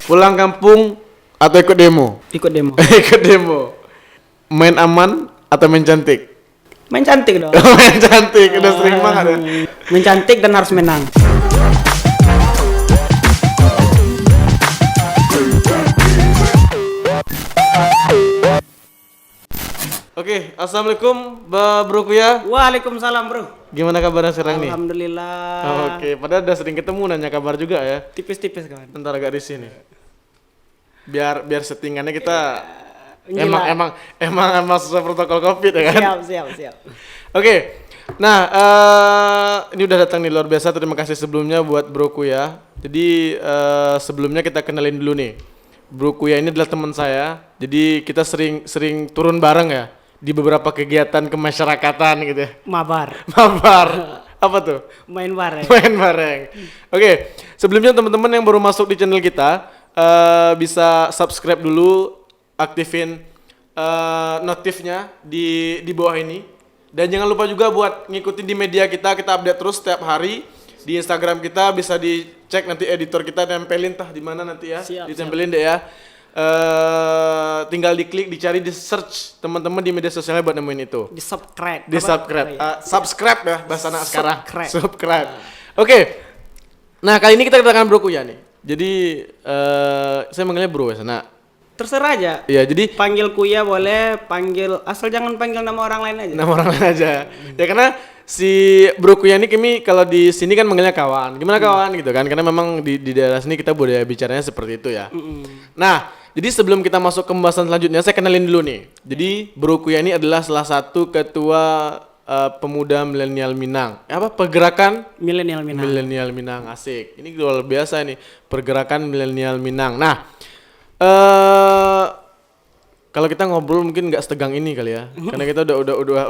Pulang kampung atau ikut demo? Ikut demo. Ikut demo. Main aman atau main cantik? Main cantik dong. Main cantik, udah sering banget ya. Main cantik dan harus menang. Oke, assalamualaikum Bro Kuya. Waalaikumsalam bro. Gimana kabarnya sekarang nih? Alhamdulillah. Oke, padahal udah sering ketemu nanya kabar juga ya. Tipis-tipis kan. Ntar agak risih nih. Biar settingannya kita Gila. emang sesuai protokol Covid ya kan? Siap. Oke. Nah, ini udah datang nih luar biasa. Terima kasih sebelumnya buat Bro Kuya. Jadi sebelumnya kita kenalin dulu nih. Bro Kuya ini adalah teman saya. Jadi kita sering turun bareng ya di beberapa kegiatan kemasyarakatan gitu ya. Mabar. Apa tuh? Main bareng. Main bareng. Oke, sebelumnya teman-teman yang baru masuk di channel kita bisa subscribe dulu, aktifin notifnya di bawah ini. Dan jangan lupa juga buat ngikutin di media kita update terus setiap hari. Di Instagram kita bisa dicek, nanti editor kita tempelin di mana nanti ya. Siap, ditempelin deh ya. Tinggal diklik, dicari, di search teman-teman di media sosialnya buat nemuin itu. Di subscribe. Di subscribe. Subscribe ya bahasa anak sekarang. Subscribe. Nah. Oke. Nah, kali ini kita kedatangan Bro Kuya nih. Jadi saya manggilnya Bro ya, Sana. Terserah aja. Iya, jadi Panggil Kuya boleh, asal jangan panggil nama orang lain aja. nama orang lain aja. Ya karena si Bro Kuya ini kami kalau di sini kan manggilnya kawan. Gimana kawan gitu kan? Karena memang di daerah sini kita budaya bicaranya seperti itu ya. Nah, jadi sebelum kita masuk ke pembahasan selanjutnya, saya kenalin dulu nih. Jadi Bro Kuya ini adalah salah satu ketua pemuda milenial Minang. Pergerakan Milenial Minang. Milenial Minang, asik. Ini luar biasa nih, pergerakan milenial Minang. Nah, kalau kita ngobrol mungkin nggak setegang ini kali ya, karena kita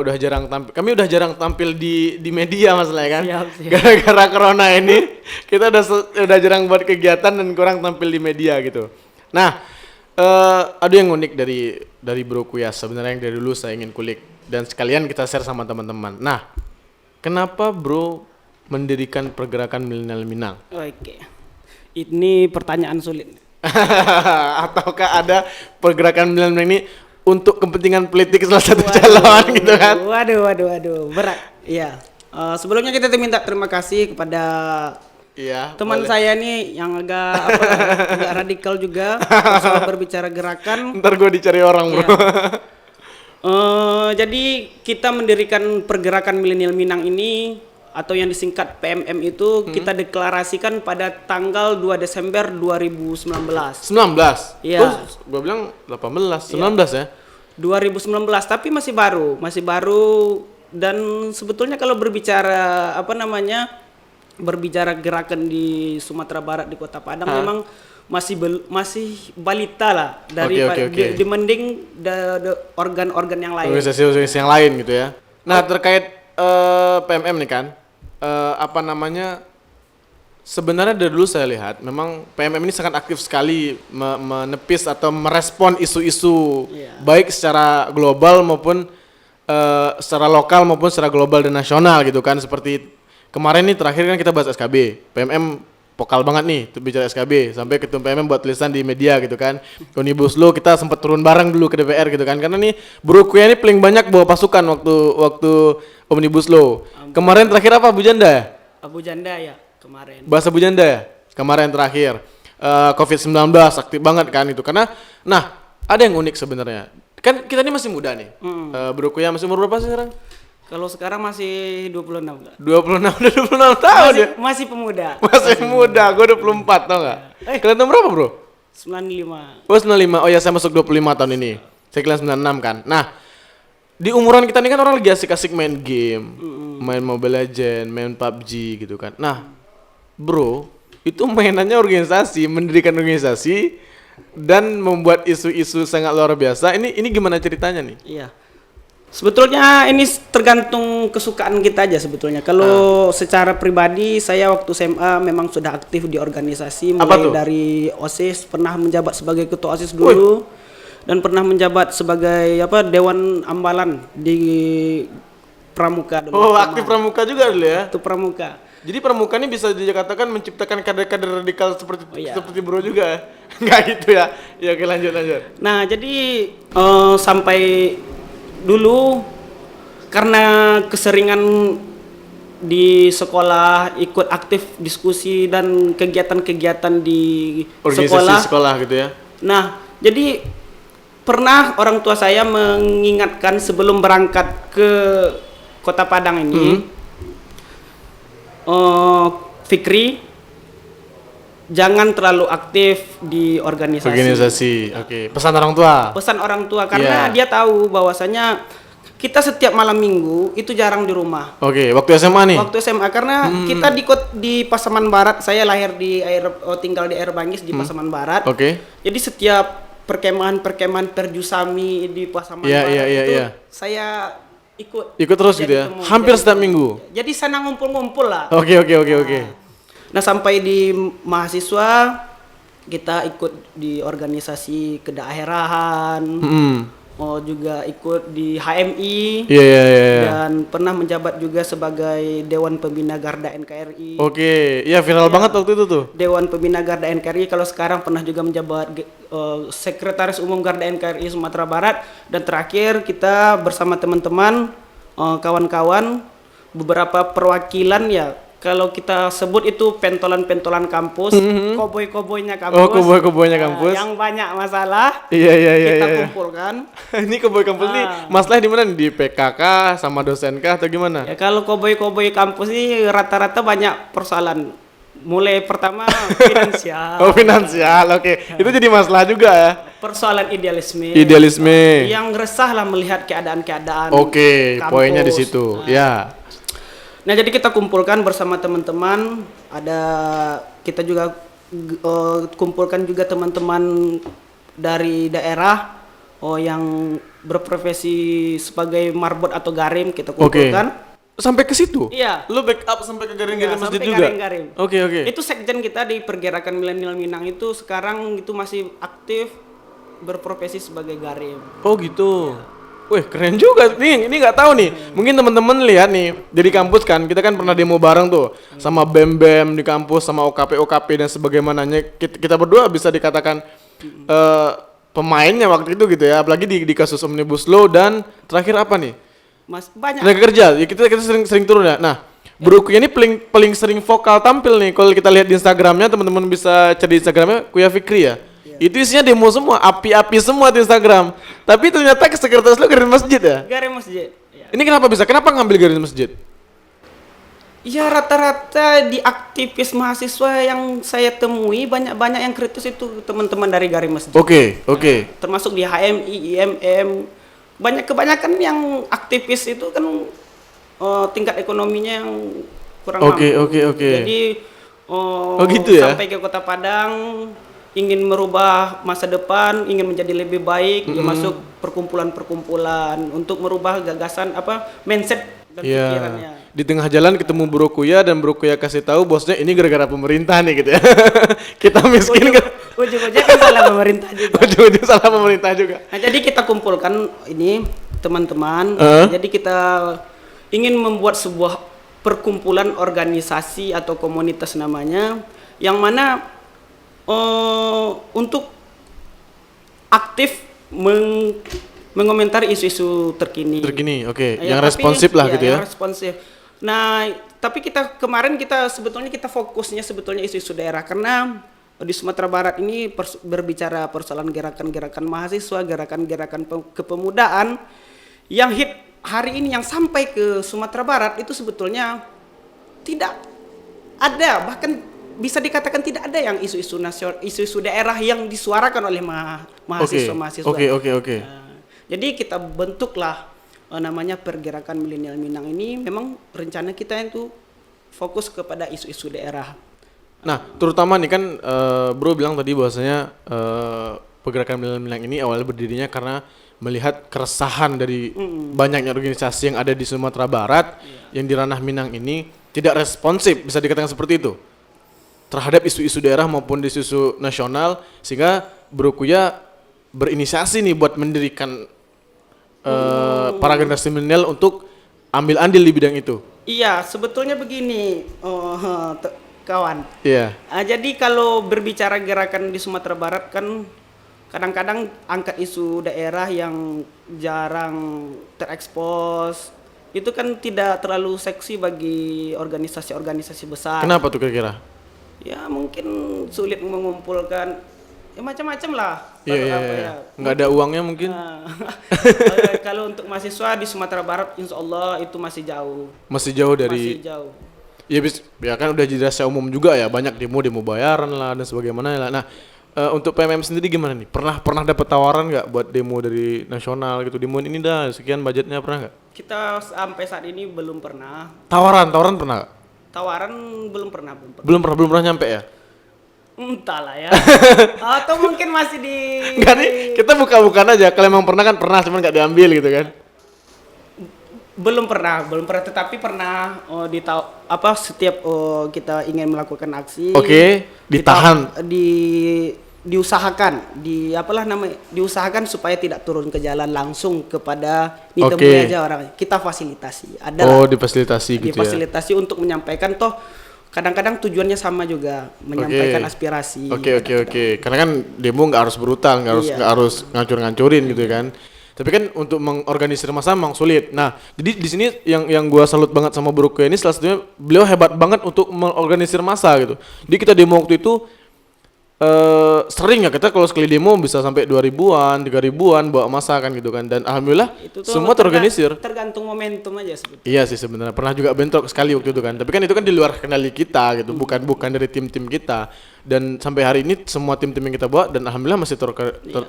udah jarang tampil. Kami udah jarang tampil di media masalahnya kan. Siap. Gara-gara corona ini, kita udah jarang buat kegiatan dan kurang tampil di media gitu. Nah, ada yang unik dari Bro Kuya sebenarnya yang dari dulu saya ingin kulik dan sekalian kita share sama teman-teman. Nah, kenapa Bro mendirikan pergerakan milenial Minang? Oke. Ini pertanyaan sulit. Ataukah ada pergerakan milenial ini untuk kepentingan politik salah satu calon gitu kan? Waduh, berat. Iya. Sebelumnya kita minta terima kasih kepada teman saya nih yang agak radikal juga soal berbicara gerakan. Ntar gue dicari orang bro. Iya. Jadi kita mendirikan pergerakan milenial Minang ini atau yang disingkat PMM itu kita deklarasikan pada tanggal 2 Desember 2019. 19? Iya. Gue bilang 18, 19 ya? 2019, tapi masih baru dan sebetulnya kalau berbicara berbicara gerakan di Sumatera Barat di Kota Padang memang masih balita lah dari Okay. dibanding organ-organ yang lain. Organisasi yang lain gitu ya. Nah, terkait PMM nih kan, sebenarnya dari dulu saya lihat memang PMM ini sangat aktif sekali menepis atau merespon isu-isu baik secara global maupun secara lokal maupun secara global dan nasional gitu kan. Seperti kemarin nih terakhir kan kita bahas SKB, PMM vokal banget nih untuk bicara SKB, sampai ketum PMM buat tulisan di media gitu kan. Omnibus Law kita sempat turun bareng dulu ke DPR gitu kan, karena nih Bro Kuya ini paling banyak bawa pasukan waktu Omnibus Law. Kemarin terakhir apa, Abu Janda ya? Abu Janda ya kemarin. Bahasa Abu Janda ya? Kemarin terakhir. COVID-19 aktif banget kan itu. Karena, nah ada yang unik sebenarnya. Kan kita ini masih muda nih. Bro Kuya masih umur berapa sih sekarang? Kalau sekarang masih 26 enggak? 26 tahun ya? Masih pemuda. Masih muda, gue 24 tau gak? Kalian tahun berapa bro? 95. Oh 95, oh ya saya masuk 25 tahun ini. Saya kalian 96 kan. Nah, di umuran kita ini kan orang lagi asik-asik main game, main Mobile Legends, main PUBG gitu kan. Nah, bro, itu mainannya organisasi, mendirikan organisasi dan membuat isu-isu sangat luar biasa. Ini gimana ceritanya nih? Iya. Sebetulnya ini tergantung kesukaan kita aja sebetulnya. Kalau secara pribadi saya waktu SMA memang sudah aktif di organisasi, mulai dari OSIS, pernah menjabat sebagai ketua OSIS dulu. Dan pernah menjabat sebagai Dewan Ambalan di Pramuka dulu. Oh, aktif Pramuka juga dulu ya? Itu Pramuka. Jadi Pramuka ini bisa dikatakan menciptakan kader-kader radikal seperti Bro juga. Nggak gitu ya. Ya oke, lanjut. Nah, jadi sampai dulu karena keseringan di sekolah ikut aktif diskusi dan kegiatan-kegiatan di Organisasi sekolah gitu ya. Nah, jadi pernah orang tua saya mengingatkan sebelum berangkat ke Kota Padang ini, Fikri, jangan terlalu aktif di organisasi. Oke. Pesan orang tua. Pesan orang tua karena dia tahu bahwasanya kita setiap malam minggu itu jarang di rumah. Oke, waktu SMA nih. Waktu SMA karena kita di Pasaman Barat, saya lahir di tinggal di Air Bangis di Pasaman Barat. Oke. Jadi setiap perkemahan Perjusami di Pasaman Barat itu saya ikut terus gitu ya. Hampir setiap minggu. Jadi sana ngumpul-ngumpul lah. Oke. Nah, sampai di mahasiswa kita ikut di organisasi kedaerahan. Juga ikut di HMI. Dan pernah menjabat juga sebagai Dewan Pembina Garda NKRI. Oke, viral banget waktu itu tuh. Dewan Pembina Garda NKRI, kalau sekarang pernah juga menjabat Sekretaris Umum Garda NKRI Sumatera Barat, dan terakhir kita bersama teman-teman kawan-kawan beberapa perwakilan ya. Kalau kita sebut itu pentolan-pentolan kampus, koboi-koboinya kampus. Oh, koboi-koboinya kampus. Yang banyak masalah. Iya. Kita kumpulkan. Ini koboi kampus nih, masalah di mana nih? Di PKK sama dosen kah atau gimana? Ya, kalau koboi-koboi kampus ini rata-rata banyak persoalan. Mulai pertama finansial. Oh, finansial. Oke. Itu jadi masalah juga ya. Persoalan idealisme. Yang resah lah melihat keadaan-keadaan. Oke, poinnya di situ. Nah, jadi kita kumpulkan bersama teman-teman, kita juga kumpulkan juga teman-teman dari daerah yang berprofesi sebagai marbot atau garim, kita kumpulkan. Sampai ke situ? Iya. Lu backup sampai ke garing-garing masjid sampai juga? Garing-garing. Oke. Itu sekjen kita di Pergerakan Milenial Minang itu sekarang itu masih aktif berprofesi sebagai garim. Oh gitu. Wih, keren juga. Ini nggak tahu nih. Mungkin teman-teman lihat nih dari kampus kan, kita kan pernah demo bareng tuh sama BEM di kampus, sama OKP dan sebagaimananya. Kita berdua bisa dikatakan pemainnya waktu itu gitu ya. Apalagi di kasus Omnibus Law dan terakhir apa nih? Mas banyak. Tenaga kerja. Ya kita sering turun ya. Nah, Bro Kuya ini paling sering vokal tampil nih. Kalau kita lihat di Instagramnya, teman-teman bisa cari di Instagramnya Kuya Fikri ya. Itu isinya demo semua, api-api semua di Instagram. Tapi ternyata sekretaris lo garis masjid ya? Garis masjid. Ya. Ini kenapa bisa? Kenapa ngambil garis masjid? Ya rata-rata di aktivis mahasiswa yang saya temui banyak yang kritis itu teman-teman dari garis masjid. Oke. Termasuk di HMI, IMM, kebanyakan yang aktivis itu kan tingkat ekonominya yang kurang mampu. Oke. Jadi gitu ya? Sampai ke Kota Padang ingin merubah masa depan, ingin menjadi lebih baik, dia masuk perkumpulan-perkumpulan untuk merubah gagasan mindset dan pikirannya. Di tengah jalan ketemu Bro Kuya dan Bro Kuya kasih tahu bosnya ini gara-gara pemerintah nih gitu ya. Kita miskin kan. Ujung-ujungnya kan salah pemerintah juga. Ujung-ujung salah pemerintah juga. Nah, jadi kita kumpulkan ini teman-teman. Jadi kita ingin membuat sebuah perkumpulan organisasi atau komunitas namanya, yang mana untuk aktif mengomentari isu-isu terkini. Oke. Yang responsif lah gitu ya. Yang responsif. Nah, tapi kemarin kita fokusnya isu-isu daerah karena di Sumatera Barat ini berbicara persoalan gerakan-gerakan mahasiswa, gerakan-gerakan kepemudaan yang hit hari ini, yang sampai ke Sumatera Barat itu sebetulnya tidak ada, bahkan bisa dikatakan tidak ada yang isu-isu nasional, isu-isu daerah yang disuarakan oleh mahasiswa-mahasiswa. Oke. Jadi kita bentuklah namanya Pergerakan Milenial Minang ini. Memang rencana kita itu fokus kepada isu-isu daerah. Nah, terutama nih kan Bro bilang tadi bahwasanya Pergerakan Milenial Minang ini awalnya berdirinya karena melihat keresahan dari banyaknya organisasi yang ada di Sumatera Barat yang di ranah Minang ini tidak responsif, bisa dikatakan seperti itu, terhadap isu-isu daerah maupun isu-isu nasional, sehingga Bro Kuya berinisiasi nih buat mendirikan para generasi milenial untuk ambil andil di bidang itu. Iya, sebetulnya begini, kawan. Iya. Jadi kalau berbicara gerakan di Sumatera Barat kan kadang-kadang angkat isu daerah yang jarang terekspos. Itu kan tidak terlalu seksi bagi organisasi-organisasi besar. Kenapa tuh kira-kira? Ya mungkin sulit mengumpulkan, ya macam-macam lah. Iya. Nggak ada uangnya mungkin. Kalau untuk mahasiswa di Sumatera Barat, insya Allah itu masih jauh. Masih jauh dari. Masih jauh. Ya kan udah jadi rahasia umum juga ya, banyak demo bayaran lah dan sebagaimana lah. Nah, untuk PMM sendiri gimana nih? Pernah dapat tawaran nggak buat demo dari nasional gitu? Demo ini dah sekian budgetnya, pernah nggak? Kita sampai saat ini belum pernah. Tawaran pernah nggak? Tawaran belum pernah. Belum pernah nyampe ya? Entahlah ya. Atau mungkin masih di. Enggak nih, kita buka-bukaan aja. Kalau emang pernah kan pernah, cuman nggak diambil gitu kan? Belum pernah. Tetapi pernah setiap kita ingin melakukan aksi. Oke, ditahan. Diusahakan diusahakan supaya tidak turun ke jalan langsung kepada ditemui aja orang, kita fasilitasi, difasilitasi gitu ya. Difasilitasi untuk menyampaikan, toh kadang-kadang tujuannya sama juga, menyampaikan aspirasi. Oke. Karena kan demo nggak harus brutal, nggak harus ngancur-ngancurin gitu kan. Tapi kan untuk mengorganisir massa memang sulit. Nah, jadi di sini yang gua salut banget sama Bro Kuya ini, salah satunya beliau hebat banget untuk mengorganisir massa gitu. Jadi kita demo waktu itu sering ya, kita kalau sekali demo bisa sampai 2.000-an, 3.000-an bawa massa kan gitu kan, dan alhamdulillah semua terorganisir. Tergantung momentum aja sebetulnya. Iya sih sebenarnya, pernah juga bentrok sekali waktu itu kan, tapi kan itu kan di luar kendali kita gitu, bukan dari tim-tim kita, dan sampai hari ini semua tim-tim yang kita bawa dan alhamdulillah masih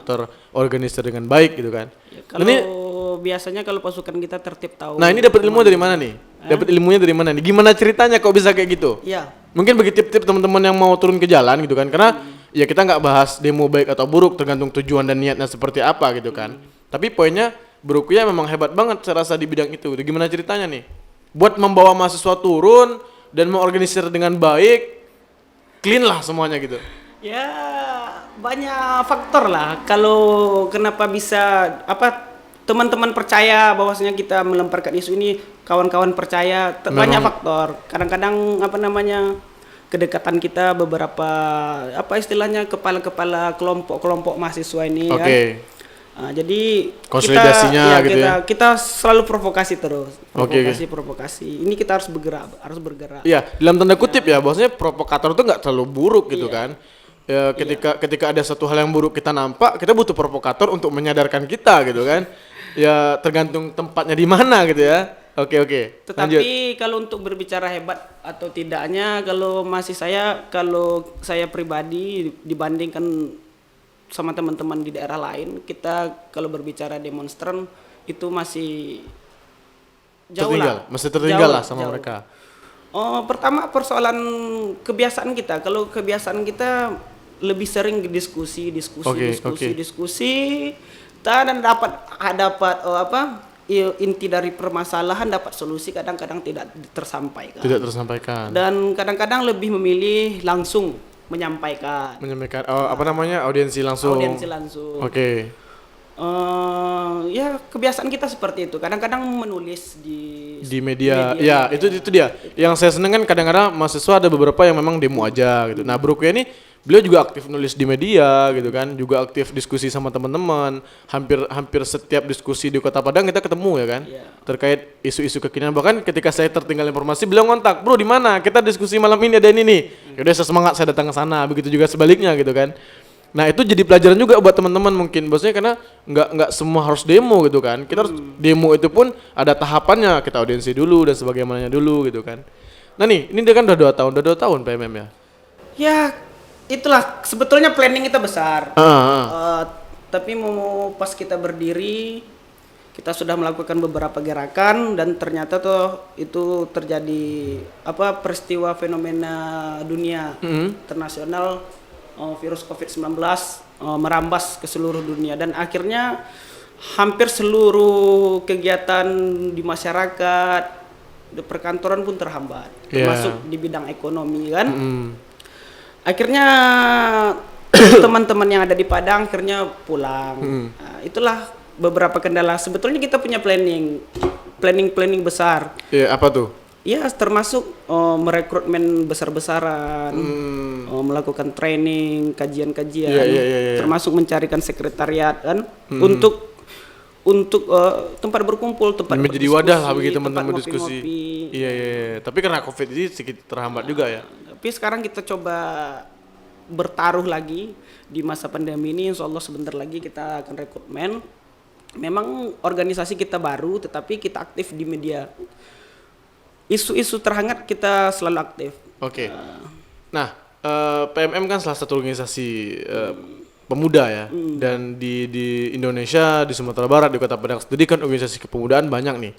terorganisir dengan baik gitu kan. Ya, kalau biasanya kalau pasukan kita tertib tahu. Nah, ini dapat ilmu dari mana nih? Dapat ilmunya dari mana nih? Gimana ceritanya kok bisa kayak gitu? Iya. Mungkin bagi tip-tip teman-teman yang mau turun ke jalan gitu kan, karena ya kita nggak bahas demo baik atau buruk, tergantung tujuan dan niatnya seperti apa gitu kan. Tapi poinnya Bro Kuya memang hebat banget saya rasa di bidang itu. Gimana ceritanya nih? Buat membawa mahasiswa turun dan mengorganisir dengan baik, clean lah semuanya gitu. Ya banyak faktor lah. Kalau kenapa bisa teman-teman percaya bahwasanya kita melemparkan isu ini, kawan-kawan percaya, banyak faktor. Kadang-kadang kedekatan kita beberapa istilahnya kepala-kepala kelompok mahasiswa ini kan. Jadi konsolidasinya kita selalu provokasi terus. Provokasi. Ini kita harus bergerak. Iya, dalam tanda kutip ya, bahwasanya provokator itu nggak terlalu buruk gitu kan. Ya, ketika ada satu hal yang buruk kita nampak, kita butuh provokator untuk menyadarkan kita gitu kan. Ya tergantung tempatnya di mana gitu ya. Oke. Tetapi lanjut. Kalau untuk berbicara hebat atau tidaknya, kalau saya pribadi dibandingkan sama teman-teman di daerah lain, kita kalau berbicara demonstran itu masih jauh masih tertinggal lah sama mereka. Pertama persoalan kebiasaan kita. Kalau kebiasaan kita lebih sering diskusi dan dapat inti dari permasalahan, dapat solusi, kadang-kadang tidak tersampaikan. Dan kadang-kadang lebih memilih langsung menyampaikan. Audiensi langsung. Oke. Ya kebiasaan kita seperti itu. Kadang-kadang menulis di media. Ya, itu dia. Yang saya seneng kan kadang-kadang mahasiswa ada beberapa yang memang demo aja gitu. Nah, Bro Kuya ini beliau juga aktif nulis di media gitu kan, juga aktif diskusi sama teman-teman. Hampir setiap diskusi di Kota Padang kita ketemu ya kan, terkait isu-isu kekinian. Bahkan ketika saya tertinggal informasi, beliau ngontak, "Bro, di mana? Kita diskusi malam ini, ada ini nih." Yaudah, saya semangat, saya datang ke sana. Begitu juga sebaliknya gitu kan. Nah, itu jadi pelajaran juga buat teman-teman mungkin, maksudnya karena nggak semua harus demo gitu kan. Kita harus demo itu pun ada tahapannya, kita audiensi dulu dan sebagaimananya dulu gitu kan. Nah nih, ini dia kan udah 2 tahun PMM ya. Ya, itulah sebetulnya planning kita besar. Tapi pas kita berdiri, kita sudah melakukan beberapa gerakan dan ternyata itu terjadi peristiwa fenomena dunia internasional, virus COVID-19 merambas ke seluruh dunia, dan akhirnya hampir seluruh kegiatan di masyarakat, di perkantoran pun terhambat, termasuk di bidang ekonomi kan. Akhirnya teman-teman yang ada di Padang akhirnya pulang. Nah, itulah beberapa kendala. Sebetulnya kita punya planning besar. Iya, apa tuh? ya termasuk merekrutmen besar-besaran, melakukan training, kajian-kajian, Iya. termasuk mencarikan sekretariat kan untuk tempat berkumpul, tempat menjadi berdiskusi, wadah lah bagi tempat teman-teman diskusi. ngopi-ngopi. Iya. Tapi karena COVID ini sedikit terhambat juga ya. Tapi sekarang kita coba bertaruh lagi di masa pandemi ini. Insya Allah sebentar lagi kita akan rekrutmen. Memang organisasi kita baru, tetapi kita aktif di media. Isu-isu terhangat kita selalu aktif. Oke. Nah, PMM kan salah satu organisasi pemuda ya, dan di Indonesia, di Sumatera Barat, di Kota Padang sendiri kan organisasi kepemudaan banyak nih.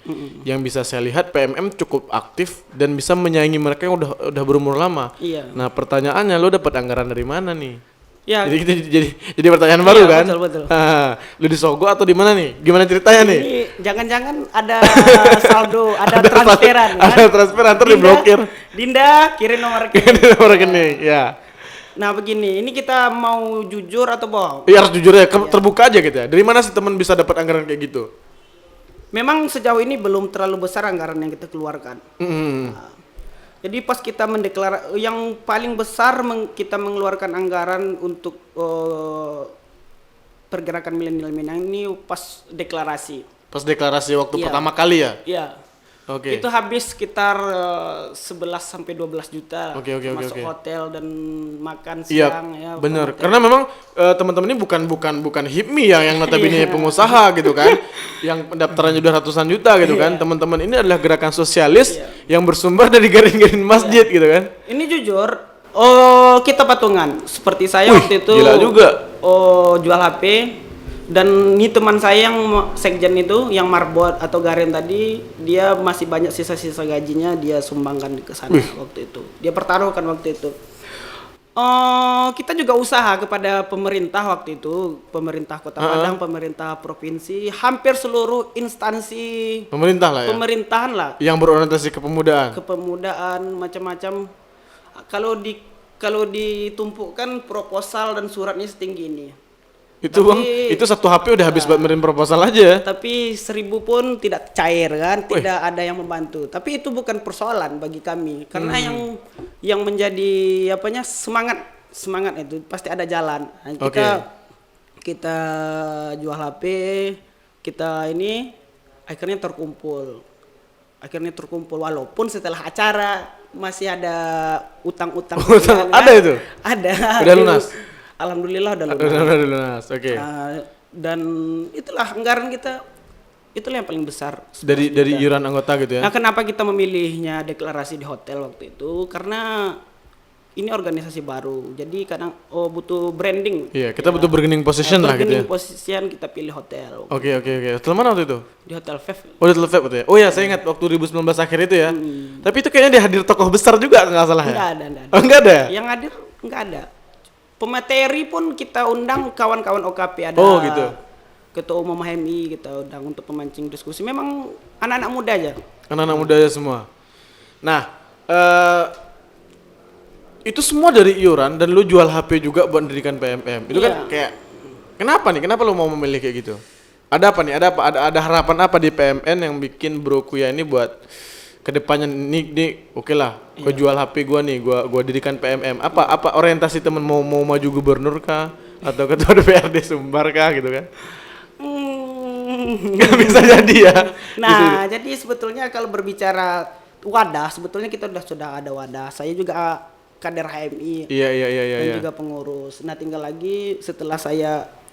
Yang bisa saya lihat PMM cukup aktif dan bisa menyaingi mereka yang udah berumur lama. Iya. Nah, pertanyaannya, lo dapat anggaran dari mana nih? Ya, Jadi pertanyaan baru kan? Betul. Lu di Sogo atau di mana nih? Gimana ceritanya nih? ini jangan-jangan ada saldo, ada transferan kan? Ada transferan ntar diblokir. Dinda, kirim nomor rekening. Kirim nomor rekening, ya. Nah begini, ini kita mau jujur atau bohong? Iya harus jujur ya, terbuka aja gitu ya. Dari mana sih teman bisa dapat anggaran kayak gitu? Memang sejauh ini belum terlalu besar anggaran yang kita keluarkan. Jadi pas kita yang paling besar kita mengeluarkan anggaran untuk pergerakan milenial Minang ini pas deklarasi. Pas deklarasi waktu Iya. pertama kali ya? Iya. Oke. Itu habis sekitar 11 sampai 12 juta. Oke. Masuk hotel dan makan Iya, siang ya. bener. hotel. Karena memang teman-teman ini bukan HIPMI yang notabene pengusaha gitu kan, yang pendaftarannya udah ratusan juta gitu kan. Teman-teman ini adalah gerakan sosialis yang bersumber dari garing-garing masjid gitu kan. Ini jujur, kita patungan. Seperti saya waktu itu gila juga. Jual HP, dan ini teman saya yang sekjen itu, yang marbot atau garen tadi, dia masih banyak sisa-sisa gajinya, dia sumbangkan ke sana waktu itu. Dia pertaruhkan waktu itu. Kita juga usaha kepada pemerintah waktu itu, pemerintah Kota Padang, pemerintah provinsi, hampir seluruh instansi Pemerintah lah ya. pemerintahan lah, Yang berorientasi kepemudaan. kepemudaan macam-macam. Kalau ditumpukkan proposal dan suratnya setinggi ini. Itu bang, itu satu HP udah habis buat merin proposal aja. Tapi 1000 pun tidak cair kan, tidak ada yang membantu. Tapi itu bukan persoalan bagi kami, karena yang menjadi semangat itu pasti ada jalan. Nah, kita jual HP, kita ini akhirnya terkumpul walaupun setelah acara masih ada utang-utang. Utang, ada itu? Ada. Udah lunas? Alhamdulillah udah lunas. Udah lunas, oke. Dan itulah anggaran kita, itulah yang paling besar Dari iuran anggota gitu ya? Nah, kenapa kita memilihnya deklarasi di hotel waktu itu? Karena ini organisasi baru, jadi kadang butuh branding. Iya, kita butuh bargaining position lah gitu ya. Bargaining position kita pilih hotel. Oke. Hotel mana waktu itu? Di Hotel Vev. Oh, di Hotel Vev waktu ya? Oh ya, saya ingat waktu 2019 akhir itu ya. Tapi itu kayaknya dihadir tokoh besar juga nggak salah ya? Enggak ada. Oh, nggak ada? Yang hadir enggak ada. Pemateri pun kita undang kawan-kawan OKP, ada. Oh, gitu. Ketua Umum HMI kita undang untuk memancing diskusi. Memang anak-anak muda aja. Anak-anak muda aja semua. Nah, itu semua dari iuran dan lu jual HP juga buat mendirikan PMM. Itu kan kayak kenapa nih? Kenapa lu mau memilih kayak gitu? Ada apa nih? Ada harapan apa di PMN yang bikin Bro Kuya ini buat kedepannya nih oke lah, gua jual HP gua nih, gua dirikan PMM. Apa orientasi temen mau maju gubernur kah atau ketua DPRD Sumbar kah gitu kan? Nggak bisa jadi ya. Nah, jadi sebetulnya kalau berbicara wadah, sebetulnya kita sudah ada wadah. Saya juga kader HMI. Iya. Dan juga pengurus. Nah, tinggal lagi setelah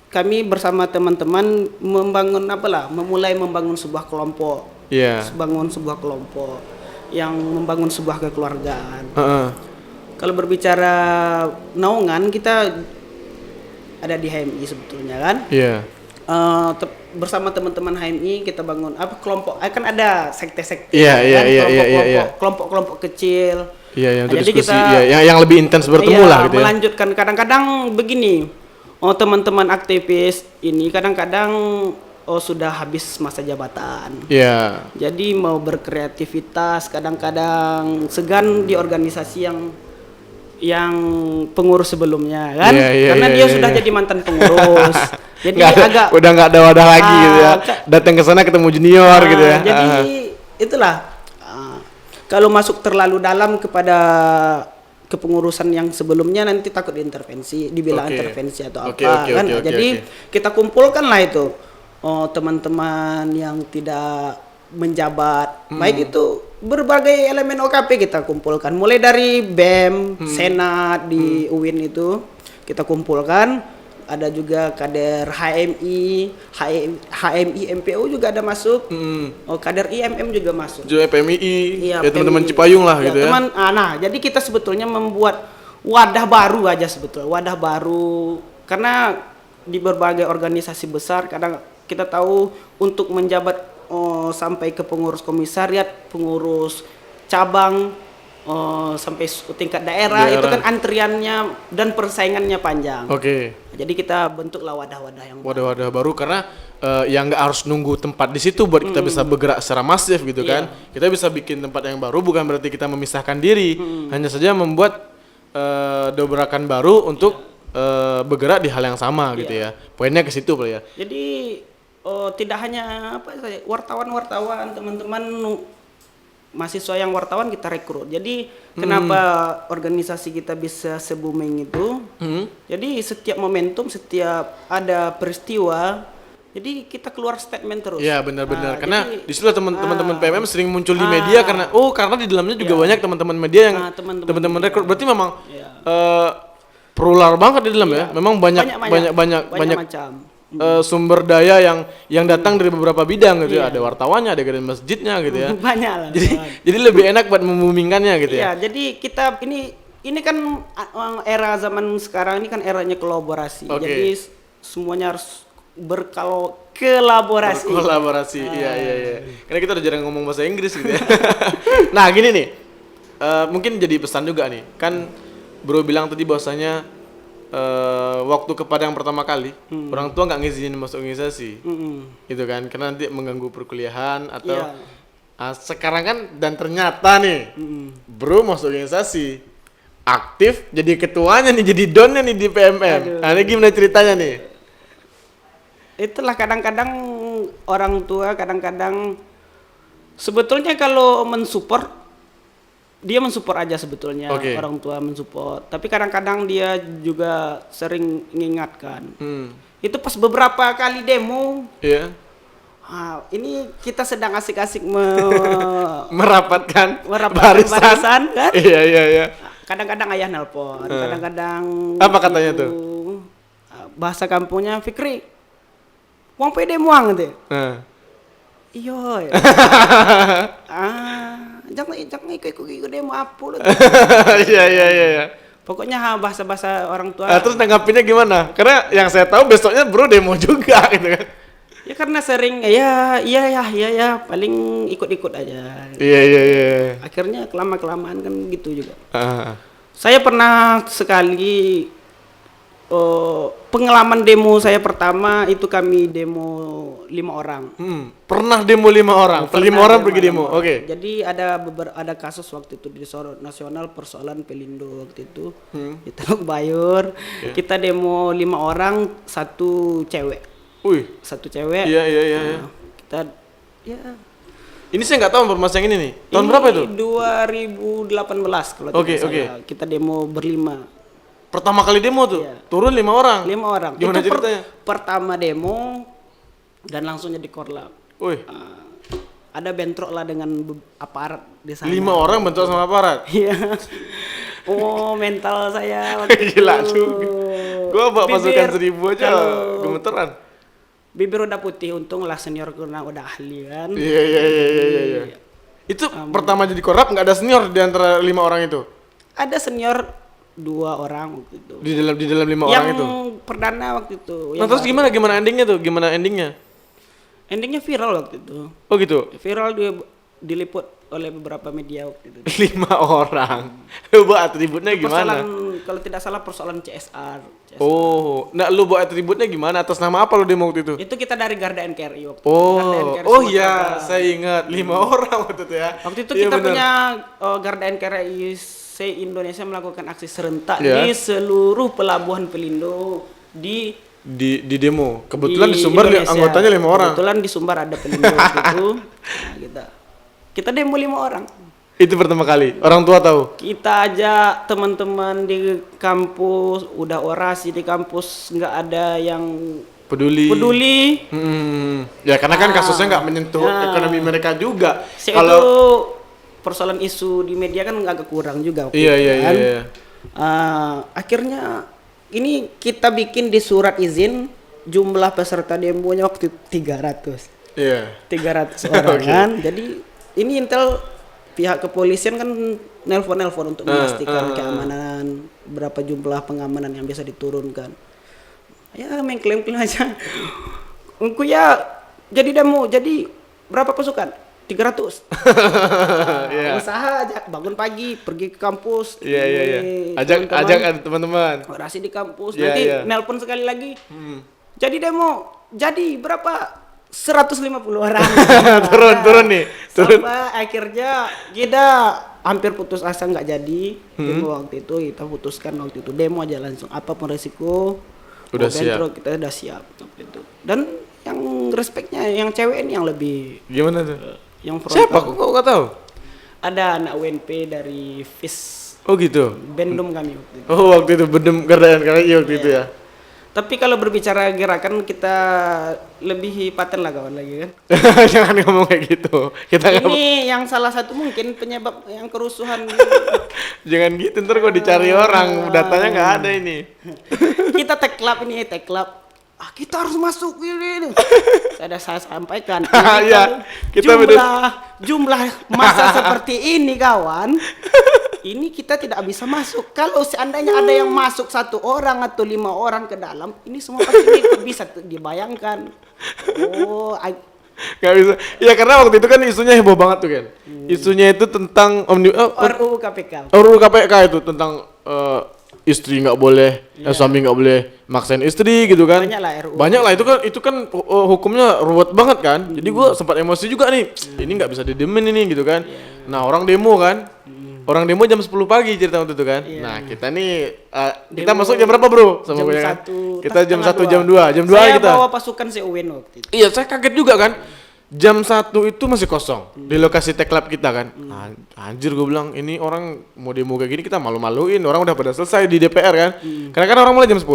kami bersama teman-teman memulai membangun sebuah kelompok. Iya. Membangun sebuah kelompok yang membangun sebuah kekeluargaan. Kalau berbicara naungan, kita ada di HMI sebetulnya kan. Iya. Bersama teman-teman HMI kita bangun kelompok, kan ada sekte-sekte. Iya. Kelompok-kelompok kecil. Iya, yang Nah, jadi diskusi, kita yang lebih intens bertemu lah gitu ya. Melanjutkan kadang-kadang begini. Teman-teman aktivis ini kadang-kadang sudah habis masa jabatan. Iya. Jadi mau berkreativitas, kadang-kadang segan di organisasi yang pengurus sebelumnya kan. Karena dia sudah jadi mantan pengurus. Jadi udah nggak ada wadah lagi gitu ya. Datang ke sana ketemu junior gitu ya. Jadi itulah. kalau masuk terlalu dalam kepada kepengurusan yang sebelumnya nanti takut diintervensi, dibilang intervensi atau apa kan. Jadi kita kumpulkan lah itu teman-teman yang tidak menjabat, baik itu berbagai elemen OKP kita kumpulkan, mulai dari BEM, Senat di UIN itu kita kumpulkan, ada juga kader HMI, MPU juga ada masuk, kader IMM juga masuk. Juga PMII, ya teman-teman Cipayung lah gitu ya. Nah, jadi kita sebetulnya membuat wadah baru aja sebetulnya, wadah baru karena di berbagai organisasi besar kadang kita tahu untuk menjabat sampai ke pengurus komisariat, pengurus cabang, sampai tingkat daerah itu kan antriannya dan persaingannya panjang. Jadi kita bentuklah wadah-wadah yang baru karena yang nggak harus nunggu tempat di situ buat kita bisa bergerak secara masif gitu kan. Kita bisa bikin tempat yang baru, bukan berarti kita memisahkan diri, hanya saja membuat dobrakan baru untuk bergerak di hal yang sama gitu ya. Poinnya ke situ ya. Jadi tidak hanya wartawan-wartawan, teman-teman mahasiswa yang wartawan kita rekrut. Jadi kenapa organisasi kita bisa se-booming itu? Jadi setiap momentum, setiap ada peristiwa, jadi kita keluar statement terus. Iya benar-benar. Karena di situ teman-teman PMM sering muncul di media karena di dalamnya juga banyak teman-teman media yang teman-teman rekrut. Berarti memang plural banget di dalam ya. Memang banyak macam. Sumber daya yang datang dari beberapa bidang gitu ya. Ada wartawannya, ada garden masjidnya gitu ya. Banyak lah. Jadi lebih enak buat membumingkannya gitu ya. Jadi kita ini kan era zaman sekarang ini kan eranya kolaborasi. Jadi semuanya harus berkolaborasi. Iya. Karena kita udah jarang ngomong bahasa Inggris gitu ya. Nah, gini nih. Mungkin jadi pesan juga nih. Kan Bro bilang tadi bahwasanya waktu kepada yang pertama kali orang tua nggak ngizinin masuk organisasi, gitu kan, karena nanti mengganggu perkuliahan atau sekarang kan dan ternyata nih Bro masuk organisasi aktif jadi ketuanya nih, jadi donnya nih di PMM. Nah, ini gimana ceritanya nih? Itulah kadang-kadang orang tua sebetulnya kalau mensupport dia mensupport aja sebetulnya, orang tua mensupport. Tapi kadang-kadang dia juga sering mengingatkan. Itu pas beberapa kali demo. Ini kita sedang asik-asik merapatkan barisan kan? Iya. Kadang-kadang ayah nelpon, kadang-kadang apa katanya tuh? Bahasa kampungnya, Fikri, uang pede muang gitu. Iya. Jangan ikut demo apa lu. Iya. Pokoknya bahasa-bahasa orang tua. Terus nanggapinnya gimana? Karena yang saya tahu besoknya Bro demo juga gitu kan. Ya karena sering iya paling ikut-ikut aja. Iya. Akhirnya kelamaan kan gitu juga. Saya pernah sekali pengalaman demo saya pertama itu kami demo 5 orang. Pernah demo 5 orang? 5 orang pergi demo? Oke. Jadi ada kasus waktu itu di Sorot Nasional persoalan Pelindo waktu itu di Teluk Bayur. Kita demo 5 orang, 1 cewek. Satu cewek. Iya. Kita Ini saya nggak tahu informasi yang ini nih. Tahun berapa itu? 2018 kalau tidak salah. Kita demo berlima. Pertama kali demo tuh, turun 5 orang. 5 orang. Gimana itu ceritanya? Pertama demo dan langsung jadi korlap. Ada bentrok lah dengan aparat di sana. 5 orang bentrok sama aparat. Iya. Mental saya waktu gila juga. Gua bawa pasukan 1000 aja gemeteran. Bibir udah putih, untung lah senior karena udah ahli kan. Iya. Itu pertama jadi korlap nggak ada senior di antara 5 orang itu? Ada senior 2 orang waktu itu. Di dalam 5 orang itu. Yang perdana waktu itu. Nah, terus gimana endingnya tuh? Gimana endingnya? Endingnya viral waktu itu. Oh gitu. Viral diliput oleh beberapa media waktu itu. 5 orang. Lu bawa atributnya gimana? Kalau tidak salah persoalan CSR. Nah lu bawa atributnya gimana? Atas nama apa lu demo waktu itu? Itu kita dari Garda NKRI waktu itu. Iya, saya ingat 5 orang waktu itu ya. Waktu itu kita punya Garda NKRI se-Indonesia melakukan aksi serentak di seluruh pelabuhan Pelindo di demo. Kebetulan di Sumbar anggotanya 5 orang. Kebetulan di Sumbar ada Pelindo gitu. Nah, kita demo 5 orang. Itu pertama kali. Orang tua tahu. Kita aja teman-teman di kampus udah orasi di kampus nggak ada yang peduli. Ya karena kan kasusnya nggak menyentuh ekonomi mereka juga. Kalau persoalan isu di media kan agak kurang juga. Iya. Akhirnya ini kita bikin di surat izin jumlah peserta demonya waktu 300. Iya. 300 orang kan. Jadi ini Intel pihak kepolisian kan nelpon untuk memastikan keamanan, berapa jumlah pengamanan yang bisa diturunkan. Ya mengklaim-klaim aja. Engkau ya jadi demo, jadi berapa pasukan? 300. Usaha aja, bangun pagi, pergi ke kampus. Iya. Ajak teman-teman. Orasi di kampus. Nanti nelpon sekali lagi. Jadi demo, jadi berapa? 150 orang. turun nih. Sampai akhirnya kita hampir putus asa nggak jadi demo waktu itu. Kita putuskan waktu itu demo aja langsung. Apapun resiko, udah siap. Kita udah siap waktu itu. Dan yang respectnya yang cewek ini yang lebih. Gimana tuh? Yang frontal. Siapa? Kok nggak tahu? Ada anak UNP dari FIS. Oh gitu. Bendum kami waktu itu. Oh waktu itu Bendum Gardaan waktu itu ya. Tapi kalau berbicara gerakan kita lebih paten lah kawan lagi kan. Jangan ngomong kayak gitu. Ini yang salah satu mungkin penyebab yang kerusuhan. Jangan gitu ntar kok dicari orang, datanya nggak ada ini. Kita tag club ini, kita harus masuk ini. Saya sampaikan. Iya. Jumlah masa seperti ini kawan. Ini kita tidak bisa masuk. Kalau seandainya ada yang masuk 1 orang atau 5 orang ke dalam, ini semua pasti bisa dibayangkan. Gak bisa. Ya karena waktu itu kan isunya heboh banget tuh kan. Isunya itu tentang RUU KPK. RUU KPK itu tentang istri nggak boleh, suami nggak boleh maksain istri gitu kan. Banyak lah itu kan hukumnya ruwet banget kan. Jadi gua sempat emosi juga nih. Ini nggak bisa didemin ini gitu kan. Nah orang demo kan. Orang demo jam 10 pagi cerita waktu itu kan. Nah, kita nih kita masuk jam berapa, Bro? Sama gue kan. Kita jam 1 jam 2. Jam 2 kita. Saya bawa pasukan CUN waktu itu. Iya, saya kaget juga kan. Jam 1 itu masih kosong di lokasi tech club kita kan. Anjir gue bilang ini orang mau demo kayak gini kita malu-maluin. Orang udah pada selesai di DPR kan. Karena kan orang mulai jam 10.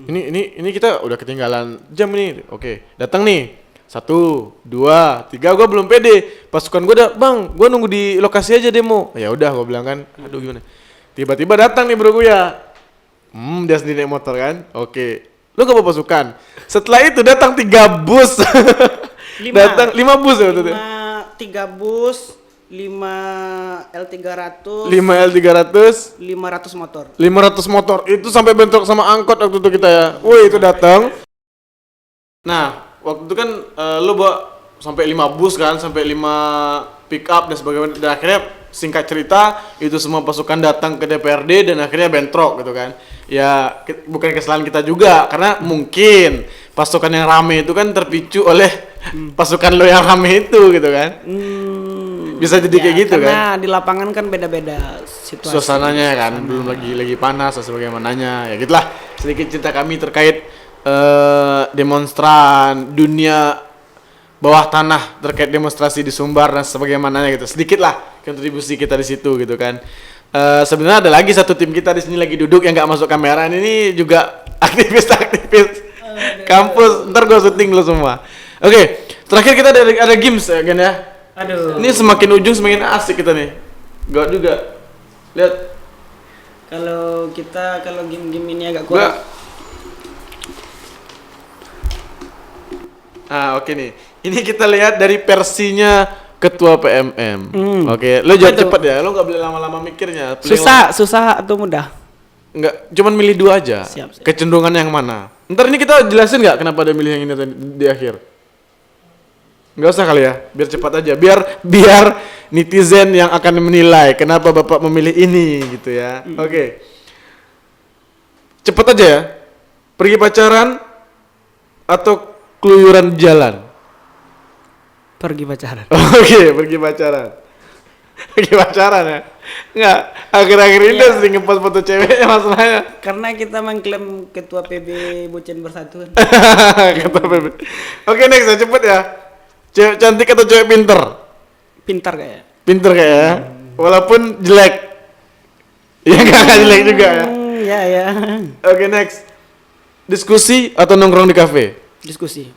Ini kita udah ketinggalan jam nih. Oke, datang nih. 1, 2, 3, gue belum pede. Pasukan gue udah, bang, gue nunggu di lokasi aja demo. Ya udah, gue bilang kan, aduh gimana. Tiba-tiba datang nih bro gue ya. Dia sendiri naik motor kan. Oke, lu gak bawa pasukan. Setelah itu datang 3 bus. Datang 5 bus ya waktu itu. 3 bus, 5 L300, 5 L300, 500 motor. 500 motor. Itu sampai bentrok sama angkot waktu itu kita ya. Wih, itu datang. Nah, waktu itu kan lu bawa sampai 5 bus kan, sampai 5 pick up dan sebagainya. Dan akhirnya singkat cerita itu semua pasukan datang ke DPRD dan akhirnya bentrok gitu kan. Ya bukan kesalahan kita juga karena mungkin pasukan yang rame itu kan terpicu oleh pasukan lo yang rame itu gitu kan. Bisa jadi kayak gitu kan. Karena di lapangan kan beda-beda situasi. Suasananya kan belum lagi panas dan sebagaimananya. Ya gitulah sedikit cerita kami terkait demonstran dunia bawah tanah terkait demonstrasi di Sumbar dan sebagaimananya gitu. Sedikit lah kontribusi kita di situ gitu kan. Sebenarnya ada lagi satu tim kita di sini lagi duduk yang nggak masuk kamera. Ini juga aktivis kampus. Ntar gua syuting lo semua. Oke, terakhir kita ada games ya kan ya. Aduh. Ini semakin ujung semakin asik kita nih. Gak juga. Lihat. Kalau game-game ini agak kurang. Oke nih. Ini kita lihat dari versinya Ketua PMM. Oke, lo jawab cepet ya. Lo nggak boleh lama-lama mikirnya. Susah atau mudah? Nggak, cuman milih 2 aja. Siap. Kecenderungan yang mana? Ntar ini kita jelasin nggak kenapa ada milih yang ini di akhir? Nggak usah kali ya, biar cepat aja. Biar netizen yang akan menilai kenapa Bapak memilih ini gitu ya. Oke. Cepet aja ya. Pergi pacaran atau keluyuran jalan? Pergi pacaran. Oke, pergi pacaran. Pergi pacaran ya? Enggak, akhir-akhir ini udah sering ngepost foto ceweknya masalahnya. Karena kita mengklaim ketua PB Bocen Bersatu kan. Ketua PB. Oke, next cepet ya. Cewek cantik atau cewek pinter? Pintar kayak. Pinter kayak ya? Walaupun jelek. Ya nggak jelek juga ya. Ya. Oke, next. Diskusi atau nongkrong di kafe? Diskusi.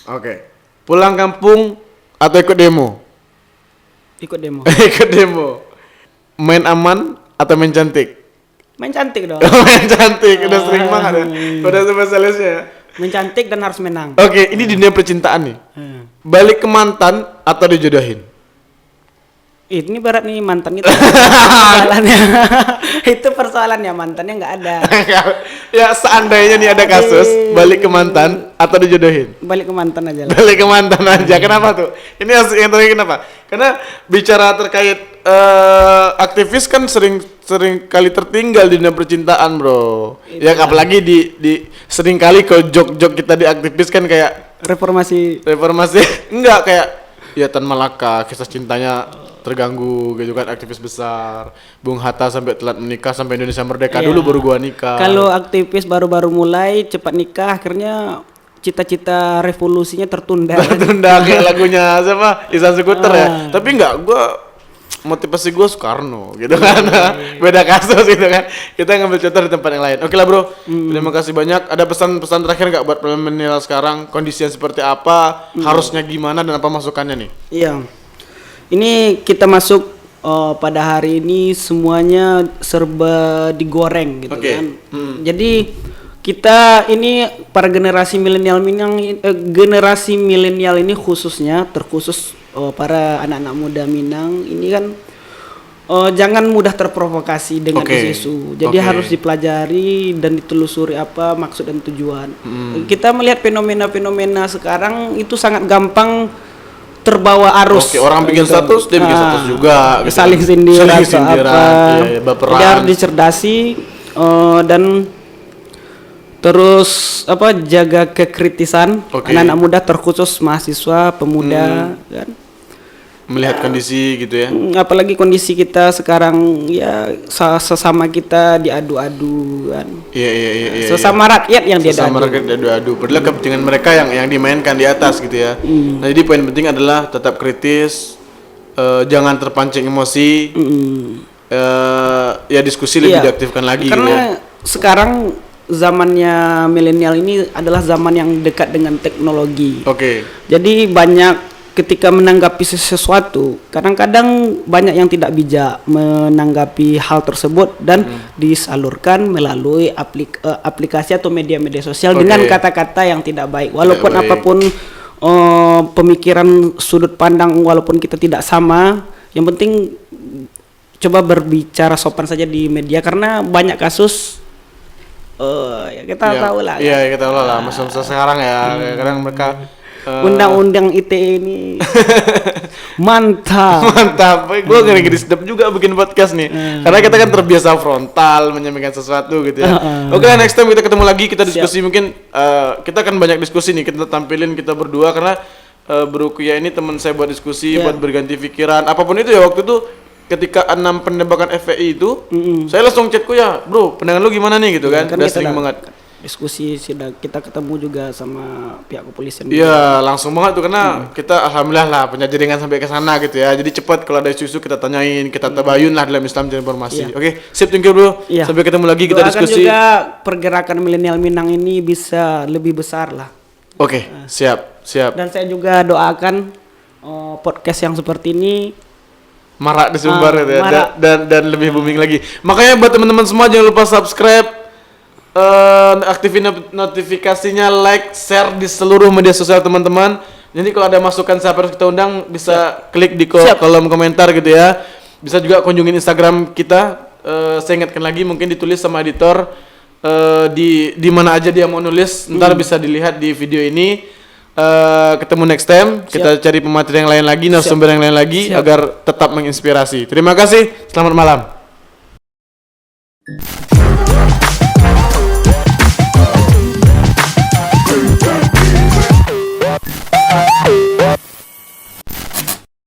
Oke. Pulang kampung atau ikut demo? Ikut demo. Ikut demo. Main aman atau main cantik? Main cantik dong. Main cantik, udah sering banget ya. Udah spesialisnya ya. Main cantik dan harus menang. Oke, ini dunia percintaan nih. Balik ke mantan atau dijodohin? Ini berat nih mantan itu. Persoalannya. Itu persoalannya mantannya nggak ada. Ya seandainya nih ada kasus balik ke mantan atau dijodohin? Balik ke mantan aja lah. Balik ke mantan aja. Kenapa tuh? Ini yang terakhir kenapa? Karena bicara terkait aktivis kan sering kali tertinggal di dunia percintaan, bro. Ya apalagi di sering kali kalau jok kita di aktivis kan kayak Reformasi enggak kayak ya Tan Malaka kisah cintanya terganggu gitu kan, aktivis besar. Bung Hatta sampai telat menikah sampai Indonesia merdeka dulu baru gua nikah. Kalau aktivis baru-baru mulai cepat nikah akhirnya cita-cita revolusinya tertunda. Tertunda kayak lagunya siapa? Ihsan Sekuter ya. Tapi enggak, gua motivasi gua Soekarno gitu kan. Beda kasus gitu kan. Kita ngambil contoh di tempat yang lain. Oke lah, bro. Terima kasih banyak. Ada pesan-pesan terakhir nggak buat milenial sekarang? Kondisinya seperti apa? Harusnya gimana dan apa masukannya nih? Iya. Ini kita masuk pada hari ini semuanya serba digoreng gitu kan. Jadi kita ini para generasi milenial ini khususnya terkhusus para anak-anak muda Minang ini kan jangan mudah terprovokasi dengan isu-isu. Jadi harus dipelajari dan ditelusuri apa maksud dan tujuan. Kita melihat fenomena-fenomena sekarang itu sangat gampang terbawa arus. Orang bikin status, dia bikin status juga. Gitu. Saling sindir atau apa. Baperan. Jadi harus dicerdasi dan terus jaga kekritisan anak-anak muda terkhusus mahasiswa, pemuda kan. Melihat kondisi gitu ya. Apalagi kondisi kita sekarang ya sesama kita diadu-adu kan. Iya. Sesama rakyat yang diadu-adu. Sesama rakyat diadu-adu. Padahal kepentingan mereka yang dimainkan di atas gitu ya. Nah, jadi poin penting adalah tetap kritis, jangan terpancing emosi. Ya diskusi lebih diaktifkan lagi. Karena gitu ya. sekarang zamannya milenial ini adalah zaman yang dekat dengan teknologi. Jadi banyak ketika menanggapi sesuatu, kadang-kadang banyak yang tidak bijak menanggapi hal tersebut dan disalurkan melalui aplikasi atau media-media sosial dengan kata-kata yang tidak baik. Walaupun apapun pemikiran sudut pandang, walaupun kita tidak sama, yang penting coba berbicara sopan saja di media karena banyak kasus. Ya kita tahu lah. Iya, kita tahu lah. Masa-masa sekarang ya, kadang mereka undang-undang ITE ini mantap. Gue ngeri sedap juga bikin podcast nih, karena kita kan terbiasa frontal menyampaikan sesuatu gitu ya. Oke, next time kita ketemu lagi, kita diskusi. Mungkin kita akan banyak diskusi nih, kita tampilin kita berdua karena Bro Kuya ini teman saya buat diskusi, buat berganti pikiran apapun itu ya. Waktu itu ketika 6 penembakan FPI itu, saya langsung chat Kuya, bro pandangan lu gimana nih gitu kan. Udah sering banget diskusi, sudah kita ketemu juga sama pihak kepolisian. Iya, langsung banget tuh karena kita alhamdulillah lah punya jaringan sampai ke sana gitu ya. Jadi cepat kalau ada isu-isu kita tanyain, kita tabayun lah dalam Islam dan informasi. Oke, sip, thank you bro. Sampai ketemu lagi, kita diskusi. Juga pergerakan milenial Minang ini bisa lebih besar lah. Oke, siap. Dan saya juga doakan podcast yang seperti ini marak di Sumbar gitu ya. Dan lebih booming lagi. Makanya buat teman-teman semua jangan lupa subscribe, aktifin notifikasinya, like, share di seluruh media sosial teman-teman. Jadi kalau ada masukan siapa harus kita undang bisa klik di kolom komentar gitu ya. Bisa juga kunjungin Instagram kita. Saya ingatkan lagi, mungkin ditulis sama editor di mana aja dia mau nulis. Ntar bisa dilihat di video ini. Ketemu next time. Kita cari pemateri yang lain lagi, narasumber yang lain lagi agar tetap menginspirasi. Terima kasih. Selamat malam.